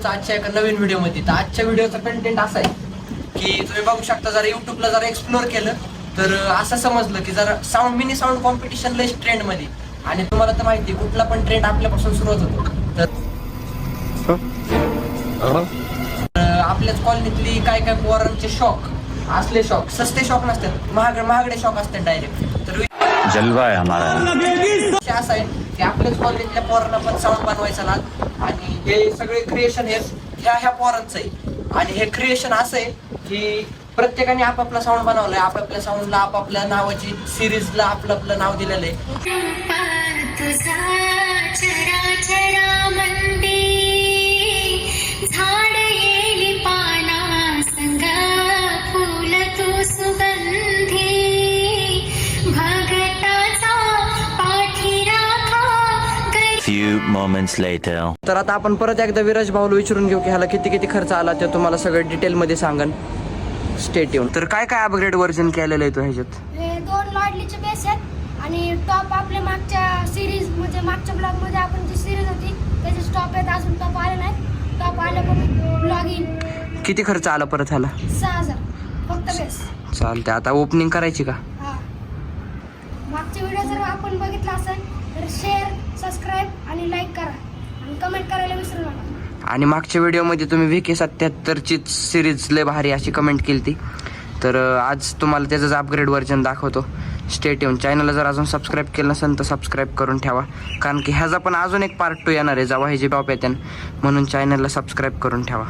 तुमचं आजच्या एका नवीन व्हिडिओमध्ये. तर आजच्या व्हिडिओचा कंटेंट असा आहे की तुम्ही बघू शकता, जरा युट्यूबला जरा एक्सप्लोर केलं तर असं समजलं की जरा साऊंड मिनी साऊंड कॉम्पिटिशन लय ट्रेंडमध्ये. आणि तुम्हाला तर माहिती कुठला पण ट्रेंड आपल्यापासून सुरुवात होतो. तर आपल्याच कॉलनीतली काय काय पोरांचे शॉक असले, शॉक सस्ते शॉक नसतात, महागडे शॉक असतात डायरेक्ट. तर जलवा आहे हमारा. असं आहे की आपल्याच कॉलेजच्या पोरांना पण साऊंड बनवायचा ना. आणि हे सगळे क्रिएशन हे ह्या पोरांचं आहे. आणि हे क्रिएशन असं आहे की प्रत्येकाने आपापला साऊंड बनवलाय, आपापल्या साऊंडला आपापल्या नावाची सिरीजला आपलं नाव दिलेलं आहे. Few moments later. तर आता आपण परत एकदा विराज भाऊला विचारून घेऊ की ह्याला किती खर्च आला ते तुम्हाला सगळं डिटेलमध्ये सांगन. स्टेट येऊन. तर काय अपग्रेड व्हर्जन केलेलं आहे तो ह्याच्यात? हे 2 लॉडलीचे बेस आहेत आणि टॉप आपल्या मागच्या सिरीज म्हणजे मागच्या ब्लॉग मध्ये आपण जी सिरीज होती त्याचे टॉप आहेत. अजून टॉप आले नाही, टॉप आले पण ब्लॉग इन. किती खर्च आला परत ह्याला? 6000 फक्त बेस. चालते. आता ओपनिंग करायची का? हा, मागच्या व्हिडिओ जर आपण बघितला असेल तर शेअर, सबस्क्राईब आणि लाईक करा आणि कमेंट करायला विसरू नका. आणि मागच्या व्हिडिओमध्ये तुम्ही VK77ची सिरीज लय भारी अशी कमेंट केली ती. तर आज तुम्हाला त्याचंच अपग्रेड व्हर्जन दाखवतो. स्टेट येऊन. चॅनलला जर अजून सबस्क्राईब केलं नसेल तर सबस्क्राईब करून ठेवा, कारण की ह्याचा पण अजून एक पार्ट 2 येणार आहे जेव्हा ह्याचे टॉप येते, म्हणून चॅनलला सबस्क्राईब करून ठेवा.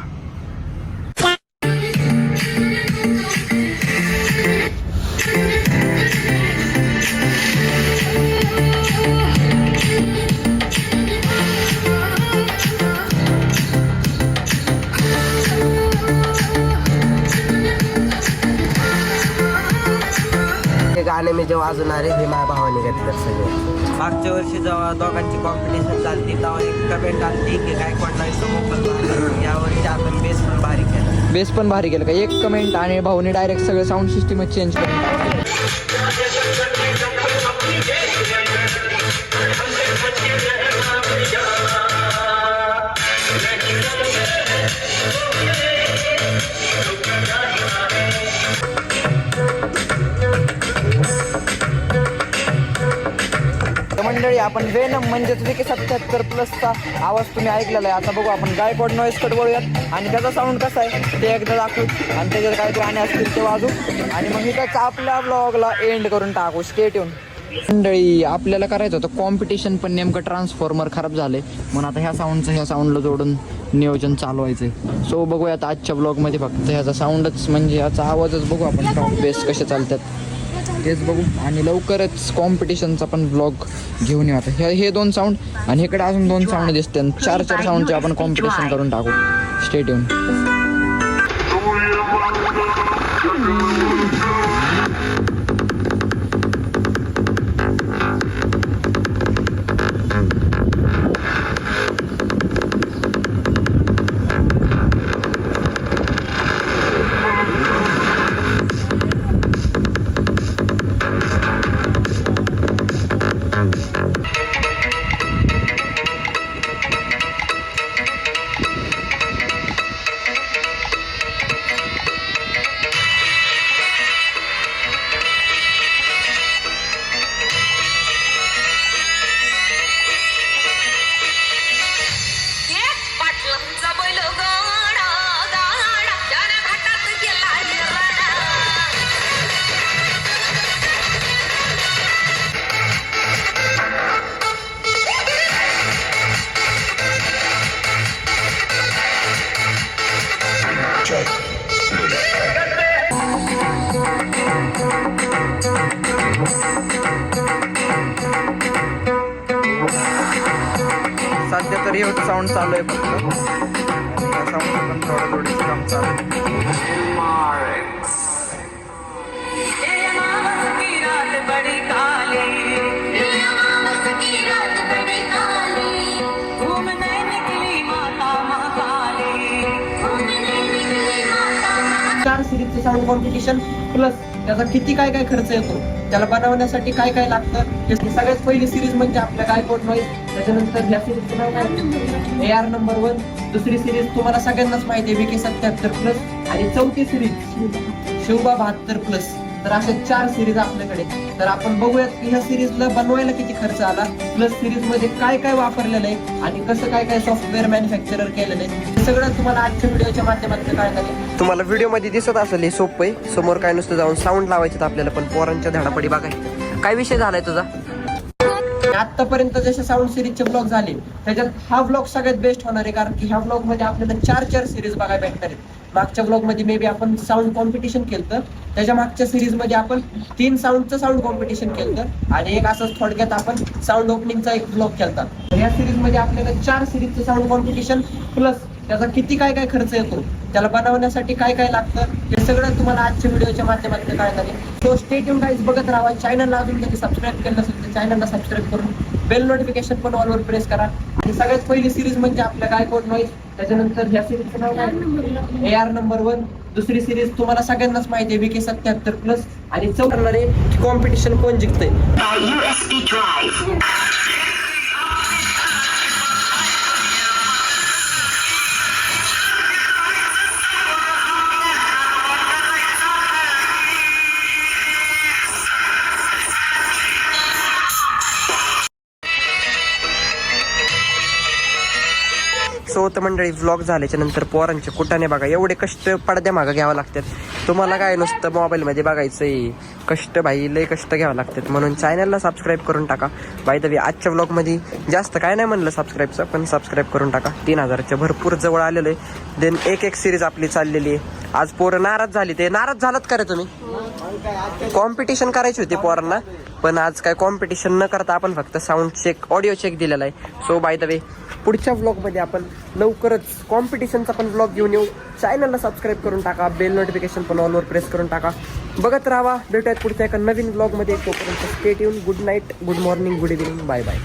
गाणे मी जेव्हा वाजवणार आहे हे माझ्या भावाने घेतलं सगळे. मागच्या वर्षी जेव्हा दोघांची कॉम्पिटिशन चालती तेव्हा एक कमेंट आली की काय कोणता समोर. यावर्षी आपण बेस पण भारी केला. बेस पण भारी केलं का? एक कमेंट आणि भाऊने डायरेक्ट सगळं साऊंड सिस्टीमच चेंज करून टाकलं. मंडळी, आपण वेनम म्हणजेच VK77 प्लसचा आवाज तुम्ही ऐकलेला आहे. आता बघू आपण गायकवाड नॉईस कट बघूयात आणि त्याचा साऊंड कसा आहे ते एकदा दाखवू आणि त्याच्यात काय गाणे असतील ते वाजू आणि मग त्याचा आपल्या ब्लॉगला एंड करून टाकू. स्टेट येऊन. मंडळी, आपल्याला करायचं होतं कॉम्पिटिशन पण नेमकं ट्रान्सफॉर्मर खराब झाले म्हणून आता ह्या साऊंडला जोडून नियोजन चालवायचं आहे. सो बघूयात आजच्या ब्लॉगमध्ये फक्त ह्याचा साऊंडच म्हणजे ह्याचा आवाजच बघू आपण, टॉप बेस कसे चालतात तेच बघू. आणि लवकरच कॉम्पिटिशनचा पण ब्लॉग घेऊन येऊ. आता हे 2 साऊंड आणि इकडे अजून 2 साऊंड दिसते. 4 साऊंडचे आपण कॉम्पिटिशन करून टाकू. स्टेट येऊन. सध्या तरी एवढं साऊंड चालू आहे फक्त आणि या साऊंड पण थोडं काम चालू आहे. साऊंड कॉम्पिटिशन प्लस त्याचा किती काय काय खर्च येतो, त्याला बनवण्यासाठी काय काय लागतं, हे सगळ्यात पहिली सिरीज म्हणजे आपल्या गायकवाड नॉईज. त्याच्यानंतर ह्या सिरीजचं नाव काय, AR नंबर 1. दुसरी सिरीज तुम्हाला सगळ्यांनाच माहिती आहे, VK 77 प्लस. आणि चौथी सिरीज शिवबा 72 प्लस. तर अशा 4 सिरीज आपल्याकडे. तर आपण बघूयात की ह्या सिरीजला बनवायला किती खर्च आला, प्लस सिरीज मध्ये काय काय वापरलेलं आहे आणि कसं काय काय सॉफ्टवेअर मॅन्युफॅक्चरर केलेलं आहे, हे सगळं तुम्हाला आजच्या व्हिडिओच्या माध्यमातून कळणार आहे. तुम्हाला व्हिडिओ मध्ये दिसत असेल हे सोपं आहे. समोर काय नुसतं जाऊन साऊंड लावायचे आपल्याला, पण पोरांच्या धडापडी बघायचं. काय विषय झालाय तुझा? आतापर्यंत जसे साऊंड सिरीजचे ब्लॉग झाले त्याच्यात हा ब्लॉग सगळ्यात बेस्ट होणार आहे, कारण की ह्या ब्लॉग मध्ये आपल्याला 4 सिरीज बघायला भेटणार आहेत. मागच्या ब्लॉग मध्ये मे बी आपण साऊंड कॉम्पिटिशन केलं, त्याच्या मागच्या सिरीज मध्ये आपण 3 साऊंडचं साऊंड कॉम्पिटिशन केलं आणि एक असंच थोडक्यात आपण साऊंड ओपनिंगचा एक ब्लॉग केला. तर या सिरीज मध्ये आपल्याला 4 सिरीजचं साऊंड कॉम्पिटिशन प्लस त्याचा किती काय काय खर्च येतो, त्याला बनवण्यासाठी काय काय लागतं, हे सगळं तुम्हाला आजच्या व्हिडिओच्या माध्यमातून कळणार आहे. सो स्टे ट्यून गाईज, बघत राहा. चॅनलला अजून कधी सबस्क्राईब केलं नसेल तर चॅनलला सबस्क्राईब करून बेल नोटिफिकेशन पण ऑलवर प्रेस करा. आणि सगळ्यात पहिली सिरीज म्हणजे आपल्या गायकवाड नॉईज. त्याच्यानंतर ह्या सिरीजचं नाव काय, AR नंबर 1. दुसरी सिरीज तुम्हाला सगळ्यांनाच माहिती आहे, VK 77 प्लस. आणि चौथी की कॉम्पिटिशन कोण जिंकतंय. सो तर मंडळी, व्लॉग झाल्याच्या नंतर पोरांचे कुटाने बघा, एवढे कष्ट पडद्या मागं घ्यावं लागतात. तुम्हाला काय नुसतं मोबाईलमध्ये बघायचंय, कष्ट भाई लय कष्ट घ्यावं लागतात. म्हणून चॅनलला सबस्क्राईब करून टाका. बाय द वे, आजच्या व्लॉगमध्ये जास्त काय नाही म्हणलं सबस्क्राईबचं, पण सबस्क्राईब करून टाका. 3000च्या भरपूर जवळ आलेलं आहे. देन एक सिरीज आपली चाललेली आहे. आज पोरं नाराज झाली. ते नाराज झालात का रे तुम्ही? कॉम्पिटिशन करायची होती पोरांना, पण आज काय कॉम्पिटिशन न करता आपण फक्त साऊंड चेक, ऑडिओ चेक दिलेला आहे. सो बाय द वे, पुढच्या व्लॉगमध्ये आपण लवकरच कॉम्पिटिशनचा पण व्लॉग घेऊन येऊ. चॅनलला सबस्क्राईब करून टाका, बेल नोटिफिकेशन पण ऑलवर प्रेस करून टाका. बघत राहा. भेटूयात पुढच्या एका नवीन व्लॉगमध्ये. तोपर्यंत stay tune. Good night, good morning, good evening, bye bye.